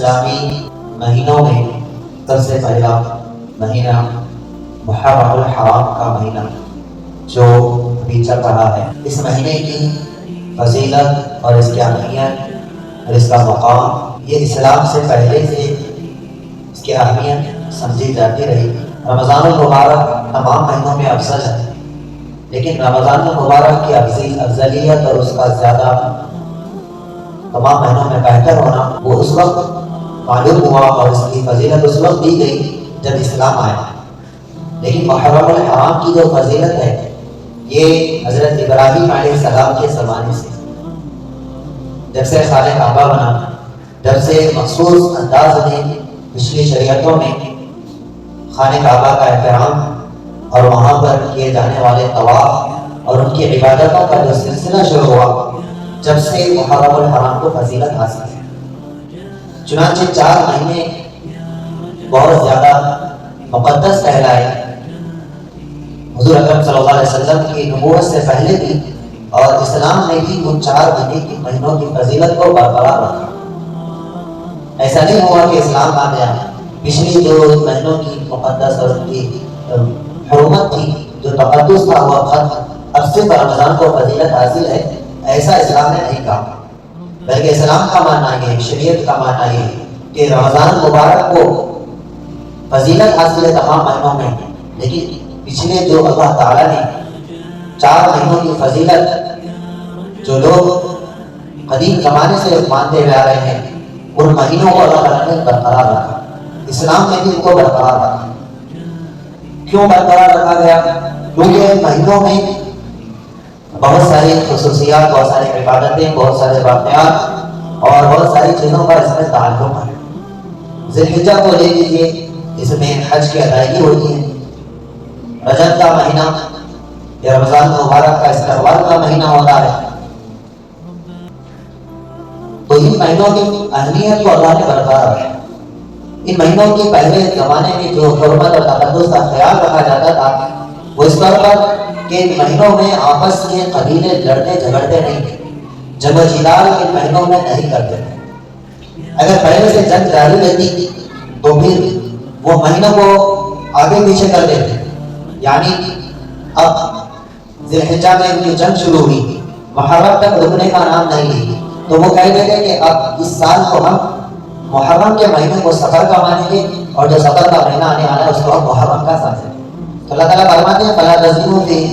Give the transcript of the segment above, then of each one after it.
اسلامی مہینوں میں سب سے پہلا مہینہ محرم الحرام کا مہینہ جو ابھی چل رہا ہے، اس مہینے کی فضیلت اور اس کی اہمیت اور اس کا مقام یہ اسلام سے پہلے سے اس کی اہمیت سمجھی جاتی رہی۔ رمضان المبارک تمام مہینوں میں افضل ہے، لیکن رمضان المبارک کی افضلیت اور اس کا زیادہ تمام مہینوں میں بہتر ہونا وہ اس وقت معلوم ہوا اور اس کی فضیلت اس وقت دی گئی جب اسلام آیا۔ لیکن محرم الحرام کی جو فضیلت ہے یہ حضرت ابراہیم علیہ السلام کے زمانے سے، جب سے خانہ کعبہ بنا، جب سے مخصوص انداز میں پچھلی شریعتوں میں خانہ کعبہ کا احترام اور وہاں پر کیے جانے والے طواف اور ان کی عبادتوں کا جو سلسلہ شروع ہوا، جب سے محرم الحرام کو فضیلت حاصل ہے۔ چنانچہ 4 مہینے بہت زیادہ مقدس کہلائے۔ حضور اکرم صلی اللہ علیہ وسلم کی نبوت سے پہلے بھی اور اسلام نے بھی ان 4 مہینوں کی فضیلت کو برقرار رکھا۔ ایسا نہیں ہوا کہ اسلام آ گیا، پچھلی جو مہینوں کی مقدس اور ان کی حرمت تھی، جو تقدس تھا وہ ختم، اب صرف رمضان کو فضیلت حاصل ہے، ایسا اسلام نے نہیں کہا۔ بلکہ اسلام کا ماننا یہ ہے، شریعت کا ماننا یہ ہے کہ رمضان مبارک کو فضیلت حاصل ہے تمام مہینوں میں، لیکن پچھلے جو اللہ تعالیٰ نے 4 مہینوں کی فضیلت جو لوگ قدیم زمانے سے مانتے ہوئے آ رہے ہیں، ان مہینوں کو اللہ تعالیٰ نے برقرار رکھا۔ اسلام نے بھی ان کو برقرار رکھا۔ کیوں برقرار رکھا گیا؟ کیونکہ ان مہینوں میں بہت ساری خصوصیات، بہت ساری عبادتیں، بہت سارے واقعات اور بہت ساری چیزوں کا اس میں تعلق ہے۔ ذی الحجہ کو لے لیجیے، اس میں حج کی ادائیگی ہوتی ہے۔ رجب کا مہینہ یا رمضان مبارک کا استقبال کا مہینہ ہوتا ہے۔ تو ان مہینوں کی اہمیت کو اللہ نے برقرار رکھا۔ ان مہینوں کے پہلے زمانے میں جو حرمت اور تقدس کا خیال رکھا جاتا تھا وہ اس طور پر کہ ان مہینوں میں آپس کے قبیلے لڑتے جھگڑتے نہیں تھے، جنگ و جدال ان مہینوں میں نہیں کرتے تھے۔ اگر پہلے سے جنگ جاری رہتی تو پھر وہ مہینوں کو آگے پیچھے کر دیتے، یعنی اب ذی الحجہ میں ان کی جنگ شروع ہوئی، محرم تک رکنے کا نام نہیں لی، تو وہ کہہ دیتے کہ اب اس سال کو ہم محرم کے مہینے کو سفر کا مانیں گے اور جو سفر کا مہینہ آنے والا ہے اس کو ہم محرم کا سمجھیں گے۔ تو اللہ تعالیٰ فرماتے ہیں فلا تظلموا فیہ،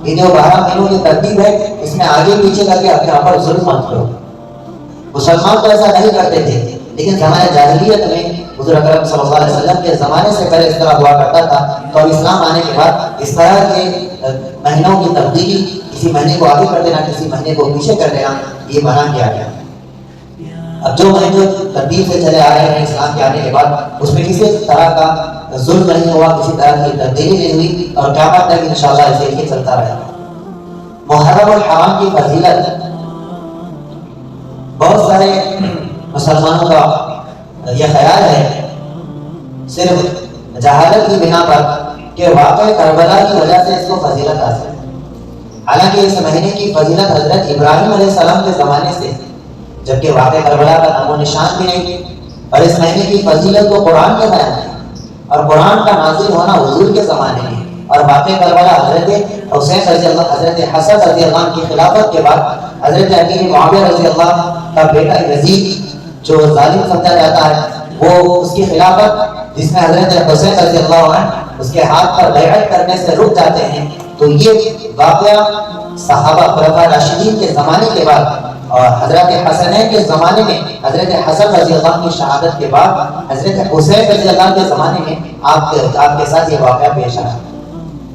یہ جو 12 مہینوں کی ترتیب ہے اس میں آگے پیچھے کر کے اپنے اوپر ظلم مت کرو۔ مسلمان تو ایسا نہیں کرتے تھے، لیکن زمانہ جاہلیت میں حضور اکرم صلی اللہ علیہ وسلم کے زمانے سے پہلے اس طرح ہوا کرتا تھا، تو اب اسلام آنے کے بعد اس طرح کے مہینوں کی تبدیلی، کسی مہینے کو آگے کر دینا، کسی مہینے کو پیچھے کر دینا، یہ منع کیا گیا۔ اب جو مہینے ترتیب سے چلے آ رہے ہیں اسلام کے آنے کے بعد، اس میں کسی طرح کا ظلم نہیں ہوا، کسی طرح کی تبدیلی نہیں ہوئی، اور قیامت تک انشاءاللہ ایسے ہی چلتا رہے گا۔ محرم الحرام کی فضیلت بہت سارے مسلمانوں کا یہ خیال ہے، صرف جہالت کی بنا پر، کہ واقع کربلا کی وجہ سے اس کو فضیلت حاصل ہے۔ حالانکہ اس مہینے کی فضیلت حضرت ابراہیم علیہ السلام کے زمانے سے، جبکہ واقع کربلا کا نام و نشان بھی نہیں، اور اس مہینے کی فضیلت کو قرآن نے بیان کی، اور قرآن کا نازل ہونا حضور کے زمانے میں، اور واقع کربلا حضرت حسین رضی اللہ، حضرت حسن رضی اللہ عنہ کی خلافت کے بعد حضرت امیر معاویہ رضی اللہ کا بیٹا یزید جو ظالم سمجھا جاتا ہے، وہ اس کی خلافت جس میں حضرت حسین رضی اللہ عنہ اس کے ہاتھ پر بیعت کرنے سے رک جاتے ہیں، تو یہ واقعہ صحابہ خلفاء راشدین کے زمانے کے بعد اور حضرت حسنین کے زمانے میں، حضرت حسن رضی اللہ عنہ کی شہادت کے بعد حضرت حسین رضی اللہ عنہ کے زمانے میں آپ کے ساتھ یہ واقعہ پیش آیا۔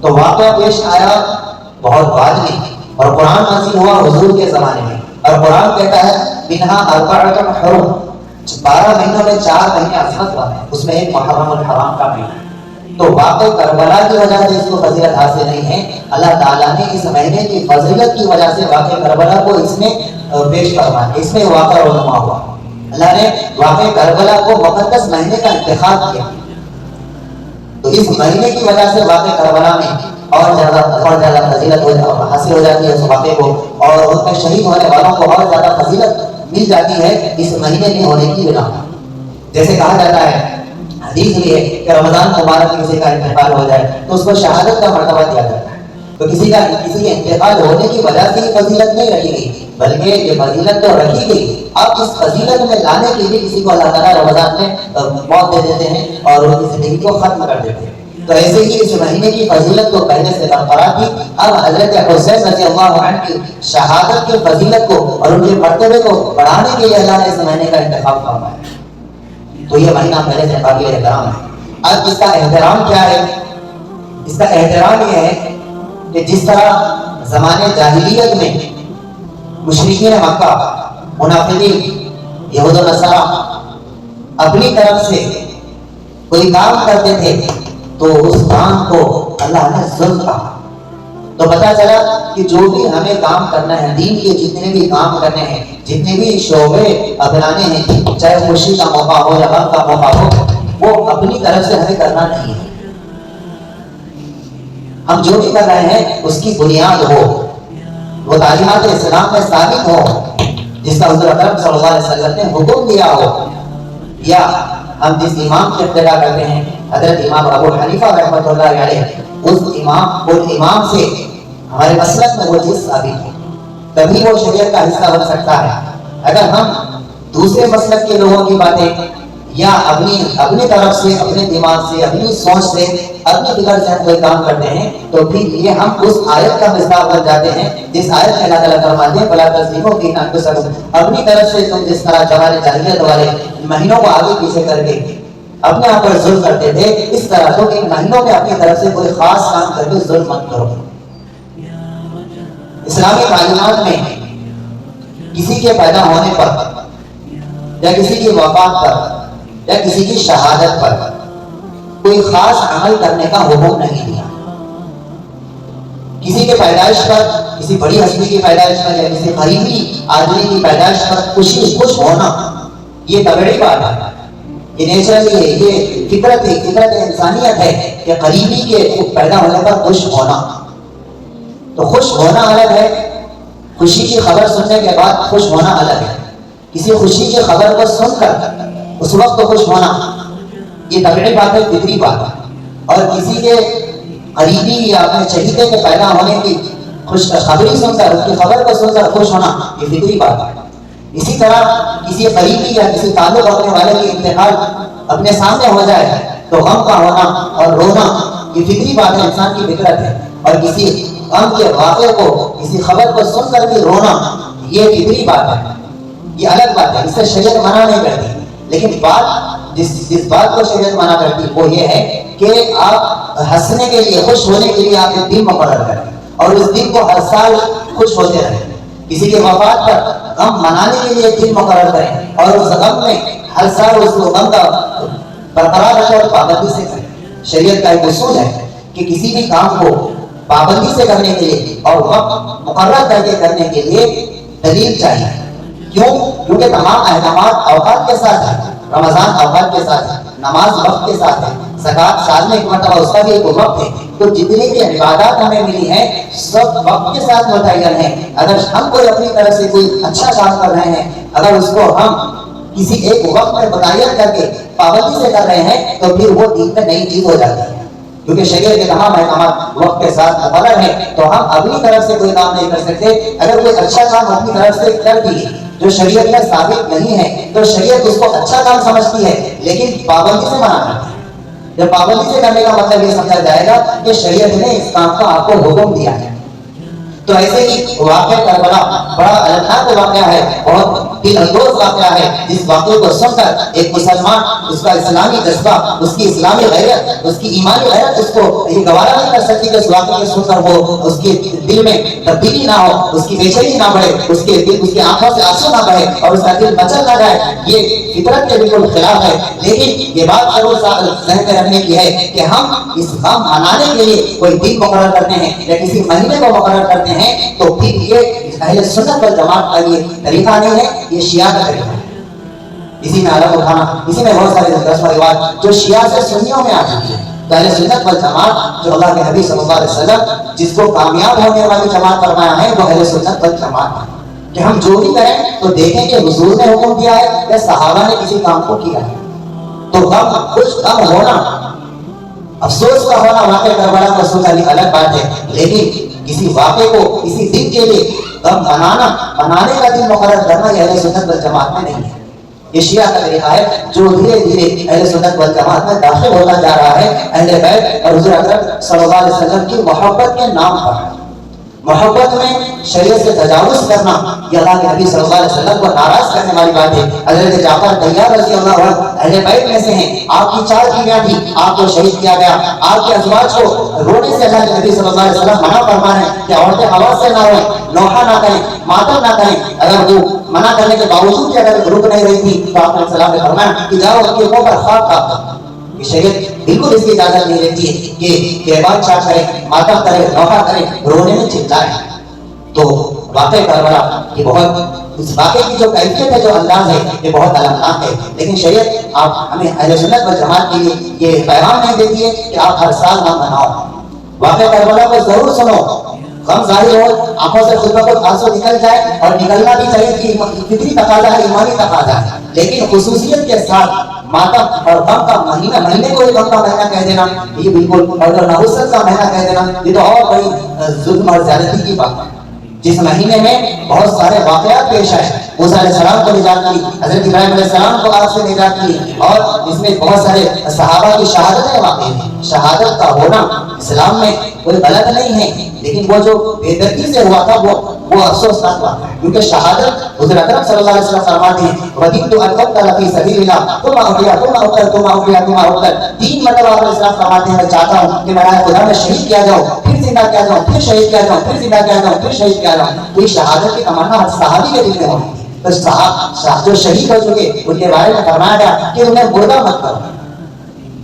تو واقعہ پیش آیا بہت بعد میں، اور قرآن نازل ہوا حضور کے زمانے میں، اور قرآن کہتا ہے منہا اربعۃ حرم، 12 مہینوں میں 4 مہینے عصمت والے ہیں، اس میں ایک محرم الحرام کا مہینہ۔ تو واقع کربلا کی وجہ سے اس کو فضیلت حاصل نہیں ہے، اللہ تعالیٰ نے اس مہینے کی فضیلت کی وجہ سے واقع کربلا کو اس میں پیش فرمایا، اس میں واقع رونما ہوا۔ اللہ نے واقع کربلا کو مقدس مہینے کا انتخاب کیا، تو اس مہینے کی وجہ سے واقع کربلا میں اور زیادہ فضیلت حاصل ہو جاتی ہے اس واقعے کو، اور اس میں شہید ہونے والوں کو اور زیادہ فضیلت مل جاتی ہے اس مہینے میں ہونے کی بنا پر۔ جیسے کہا جاتا ہے حدیث میں ہے کہ رمضان مبارک میں کسی کا انتقال ہو جائے تو اس کو شہادت کا مرتبہ دیا جاتا ہے. تو کسی کے انتقال ہونے کی وجہ سے یہ فضیلت نہیں رکھی گئی، بلکہ یہ فضیلت تو رکھی گئی. اب اس فضیلت میں لانے کے لیے کسی کو اللہ تعالیٰ رمضان میں موت دے دیتے ہیں اور ان کی زندگی کو ختم کر دیتے ہیں. تو ایسے ہی اس مہینے کی فضیلت تو پہلے سے برقرار تھی. اب حضرت حسین رضی اللہ عنہ کی شہادت کی فضیلت کو اور ان کے مرتبے کو بڑھانے کے لیے اللہ نے اس مہینے کا انتخاب فرمایا. تو یہ مہینہ پہلے سے قابل احترام ہے. اب اس کا احترام کیا ہے؟ اس کا احترام یہ ہے کہ جس طرح زمانے جاہلیت میں مشرکین مکہ، منافقین، یہود و نصارا اپنی طرف سے کوئی کام کرتے تھے تو اس کام کو اللہ نے ظلم کہا. تو پتہ چلا کہ جو بھی ہمیں کام کرنا ہے، دین کے جتنے بھی کام کرنے ہیں، جتنے بھی شعبے اپنانے ہیں، چاہے خوشی کا موقع ہو یا غم کا موقع ہو، وہ اپنی طرف سے ہمیں کرنا نہیں ہے. ہم جو بھی کر رہے ہیں اس کی بنیاد ہو، وہ تعلیمات اسلام میں ثابت ہو، جس کا حضور اکرم صلی اللہ علیہ وسلم نے حکم دیا ہو. یا ہم جس امام کی ابتدا کرتے ہیں حضرت امام ابو حنیفہ رحمۃ اللہ علیہ، اس امام سے ہمارے مسلک میں وہ چیز ثابت ہے، تبھی وہ شریعت کا حصہ بن سکتا ہے. اگر ہم دوسرے مسلک کے لوگوں کی باتیں یا اپنی طرف سے، اپنے دماغ سے، اپنی سوچ سے، اپنی فکر سے کوئی کام کرتے ہیں تو پھر یہ ہم اس آیت کا مصداق بن جاتے ہیں جس آیت میں اللہ تعالیٰ فرماتے ہیں فَلَا تَظْلِمُوا فِي أَنفُسِكُمْ. اپنی طرف سے تم جس طرح زمانے جاہلیت والے مہینوں کو آگے پیچھے کر کے اپنے آپ پر ظلم کرتے تھے، اس طرح تو ان مہینوں میں اپنی طرف سے کوئی خاص کام کر کے ظلم مت کرو. اسلامی تعلیمات میں کسی کے پیدا ہونے پر یا کسی کی وفات پر یا کسی کی شہادت پر کوئی خاص عمل کرنے کا حکم نہیں دیا. کسی کے پیدائش پر، کسی بڑی ہستی کی پیدائش پر یا کسی قریبی آدمی کی پیدائش پر خوش ہونا یہ طبیعی بات ہے، یہ نیچرلی ہے، یہ فطرت ہے، فطرت انسانیت ہے کہ قریبی کے پیدا ہونے پر خوش ہونا. تو خوش ہونا الگ ہے، خوشی کی خبر سننے کے بعد خوش ہونا الگ ہے. کسی خوشی کی خبر کو سن کر اس وقت تو خوش ہونا یہ طبیعی بات ہے، فطری بات ہے. اور کسی کے قریبی یا اپنے چہیتے کے پیدا ہونے کی خوش خبری سن کر، اس کی خبر کو سن کر خوش ہونا یہ فطری بات ہے. اسی طرح کسی قریبی یا کسی تعلق رکھنے والے کی انتقال اپنے سامنے ہو جائے تو غم کا ہونا اور رونا یہ فطری بات ہے، انسان کی فطرت ہے. اور کسی غم کے واقعے کو، کسی خبر کو سن کر بھی رونا یہ فطری بات ہے، یہ الگ بات ہے، اس سے شریعت منع نہیں کرتی. لیکن جس بات کو شریعت منع کرتی وہ یہ ہے کہ آپ ہنسنے کے لیے، خوش ہونے کے لیے آپ ایک دن مقرر کریں اور اس دن کو ہر سال خوش ہوتے رہیں. کسی کے وفات پر غم منانے کے لیے ایک دن مقرر کریں اور اس غم میں ہر سال اس غم کا برقرار رکھیں اور پابندی سے کریں. شریعت کا ایک اصول ہے کہ کسی بھی کام کو پابندی سے کرنے کے لیے اور وقت مقرر کر کے کرنے کے لیے دلیل چاہیے. کیوں؟ کیونکہ تمام احکامات اوقات کے ساتھ ہیں. رمضان اوقات کے ساتھ ہے، نماز وقت کے ساتھ ہے، زکوٰۃ سال میں ایک مرتبہ اس کا بھی ایک وقت ہے. تو جتنی بھی عبادات ہمیں ملی ہیں سب وقت کے ساتھ متعین ہیں. اگر ہم کوئی اپنی طرف سے کوئی اچھا کام کر رہے ہیں، اگر اس کو ہم کسی ایک وقت میں متعین کر کے پابندی سے کر رہے ہیں تو پھر وہ دین میں نئی چیز ہو جاتی ہے. کیونکہ شریعت کے تمام احکامات وقت کے ساتھ مقرر ہیں تو ہم اپنی طرف سے کوئی کام نہیں کر سکتے. اگر کوئی اچھا کام اپنی طرف سے کر دیے جو شریعت میں ثابت نہیں ہے تو شریعت اس کو اچھا کام سمجھتی ہے لیکن پابندی سے منع کرتی ہے. جب پابندی سے کرنے کا مطلب یہ سمجھا جائے گا کہ شریعت نے اس کام کا آپ کو حکم دیا ہے. تو ایسے ہی واقعہ کربلا بڑا الگ واقعہ ہے، بہت دل اندوز واقعہ ہے، جس واقعے کو سن کر ایک مسلمان، اس کا اسلامی جذبہ، اس کی اسلامی غیرت، اس کی ایمانی غیرت اس کو یہ گوارا نہیں کر سکتی کہ اس واقعے کو سن کر وہ اس کے دل میں تبدیلی نہ ہو، اس کی بے چینی نہ بڑھے، اس کے آنکھوں سے آنسو نہ بہے اور اس کا دل مچل نہ جائے. یہ فطرت کے بالکل خلاف ہے. لیکن یہ بات ضرور ذہن میں رکھنے کی ہے کہ ہم اس غم منانے کے لیے کوئی دن مقرر کرتے ہیں یا کسی مہینے کو مقرر کرتے ہیں تو پھر یہ اہل سنت والجماعت کا یہ طریقہ نہیں ہے، یہ شیعہ کا طریقہ ہے. اسی میں علم اٹھانا، اسی میں بہت سارے رسم و رواج جو شیعہ سے سنیوں میں آ چکی ہے. تو اہل سنت والجماعت جو اللہ کے حبیب صلی اللہ علیہ وسلم جس کو کامیاب ہونے والی جماعت فرمایا ہے وہ اہل سنت والجماعت ہے کہ ہم جو بھی کریں تو دیکھیں کہ حضور نے حکم دیا ہے یا صحابہ نے کسی کام کو کیا ہے. تو غم خوش غم ہونا افسوس کا ہونا واقع کربلا کا افسوس الگ بات ہے، لیکن کسی واقعے کو کسی دن کے لیے غم منانے کا دن مقرر کرنا یہ اہل سنت والجماعت میں نہیں ہے۔ یہ شیعہ کا طریقہ ہے جو دھیرے دھیرے اہل سنت والجماعت میں داخل ہوتا جا رہا ہے، اہل بیت اور حضور اکرم صلی اللہ علیہ وسلم کی محبت کے نام پر۔ محبت میں شریعت سے تجاوز کرنا یہ اللہ کے نبی صلی اللہ علیہ وسلم کو ناراض کرنے والی بات ہے۔ حضرت جعفر طیار رضی اللہ عنہ اہل بیت میں سے ہیں، آپ کی 4 بیویاں تھیں، آپ کو شہید کیا گیا، آپ کے ازواج کو رونے سے اللہ کے نبی صلی اللہ علیہ وسلم منع فرما رہے ہیں کہ عورتیں آواز سے نہ روئیں، نوحہ نہ کریں، ماتم نہ کریں۔ اگر وہ منع کرنے کے باوجود بھی اگر رک نہیں رہی تھی تو آپ نے السلام نے فرمایا کہ جاؤ ان کے منہ پر خاک کھا۔ شریعت بالکل اس کی اجازت نہیں دیتی ہے کہ کہبان چاٹ کریں، ماتم کریں، نوحہ کریں، رونے میں چلائیں۔ تو واقع کربلا یہ بہت اس واقعے کی جو کیفیت ہے، جو انداز ہے، یہ بہت المناک ہے، لیکن شریعت آپ ہمیں اہل سنت والجماعت کے لیے یہ پیغام نہیں دیتی ہے کہ آپ ہر سال نہ مناؤ۔ واقع کربلا کو ضرور سنو، غم ظاہر ہو، آنکھوں سے خود بخود آنسو نکل جائے، اور نکلنا بھی چاہیے کہ فطری تقاضا ہے، ایمانی تقاضا ہے، لیکن خصوصیت کے ساتھ ماتم اور غم کا مہینے کو غم کا مہینہ کہہ دینا یہ بالکل، اور نحوست کا مہینہ کہہ دینا یہ تو اور بڑی ظلم اور زیادتی کی بات ہے۔ جس مہینے میں بہت سارے واقعات پیش آئے، موسیٰ علیہ السلام کو نجات ملی، حضرت ابراہیم علیہ السلام کو آگ سے نجات ملی، اور اس میں بہت سارے صحابہ کی شہادتیں واقع ہیں۔ شہادت کا ہونا اسلام میں کوئی غلط نہیں ہے، لیکن وہ جو بے دردی سے ہوا تھا وہ افسوسناک ہوا، کیونکہ شہادت حضور اکرم صلی اللہ علیہ وسلم فرماتے ہیں وَدِدْتُ أَنْ أُقْتَلَ فِي سَبِيلِ اللَّهِ ثُمَّ أُحْيَىٰ ثُمَّ أُقْتَلْ ثُمَّ أُحْيَىٰ ثُمَّ أُقْتَلْ۔ 3 مرتبہ آپ علیہ السلام فرماتے ہیں میں چاہتا ہوں کہ میں خدا میں شہید کیا جاؤں، پھر زندہ کیا جاؤں، پھر شہید کیا جاؤں، پھر زندہ کیا جاؤں، پھر شہید کیا جاؤں۔ تو یہ شہادت کی تمنا ہر صحابی کے دل میں ہوتی تھی۔ تو جو شہید ہو چکے ان کے بارے میں فرمایا گیا کہ انہیں مردہ مت کرو،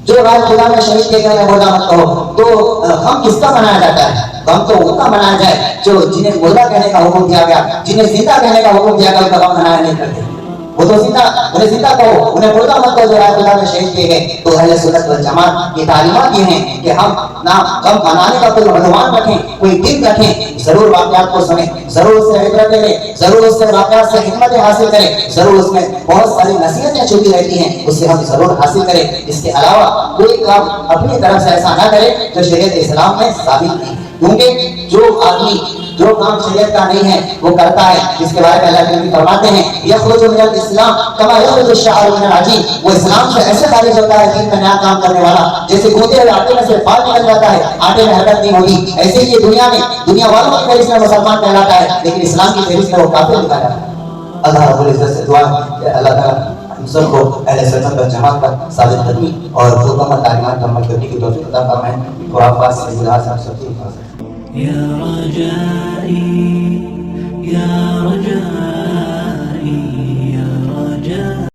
جو رات خدا میں شہید کے گئے مردہ مت کرو۔ تو غم کس کا منایا جاتا ہے؟ غم تو ان کا منایا جائے جو جنہیں مردہ کہنے کا حکم دیا گیا، جنہیں زندہ کہنے کا حکم دیا گیا، ان کا غم منایا نہیں کرتے۔ وہ تو انہیں زندہ کہو، انہیں مردہ مت کہو جو رات خدا میں شہید کیے گئے۔ تو اہل سنت والجماعت کی تعلیمات یہ ہیں کہ ہم نہ غم منانے کا کوئی عنوان رکھیں، کوئی دن رکھیں، ضرور واقعات کو سنیں، ضرور اس سے عبرت لیں، ضرور اس سے واقعات سے حکمت حاصل کریں، ضرور اس میں بہت ساری نصیحتیں چھپی رہتی ہیں، اس سے ہم ضرور حاصل کریں۔ اس کے علاوہ کوئی کام اپنی طرف سے ایسا نہ کرے جو شریعت اسلام میں ثابت نہیں، کیونکہ جو آدمی جو کام شریعت کا نہیں ہے وہ کرتا ہے، جس کے بارے میں اللہ کے نبی فرماتے ہیں یخرج من الاسلام کما یخرج الشعر من العجین، وہ اسلام سے ایسے خارج ہوتا ہے دین میں نیا کام کرنے والا جیسے گوندے ہوئے آٹے میں سے بال نکل جاتا ہے، آٹے میں حرکت نہیں ہوگی، ایسے ہی یہ دنیا والوں کی فہرست میں مسلمان کہلاتا ہے، لیکن اسلام کی فہرست میں وہ کافر لکھا جاتا ہے۔ اللہ رب العزت سے دعا ہے کہ اللہ تعالیٰ ہم سب کو اہل سنت والجماعت پر ثابت قدمی اور مکمل تعلیمات پر عمل کرنے کی توفیق عطا فرمائے، خرافات سے گناہ سے ہم سب کی حفاظت۔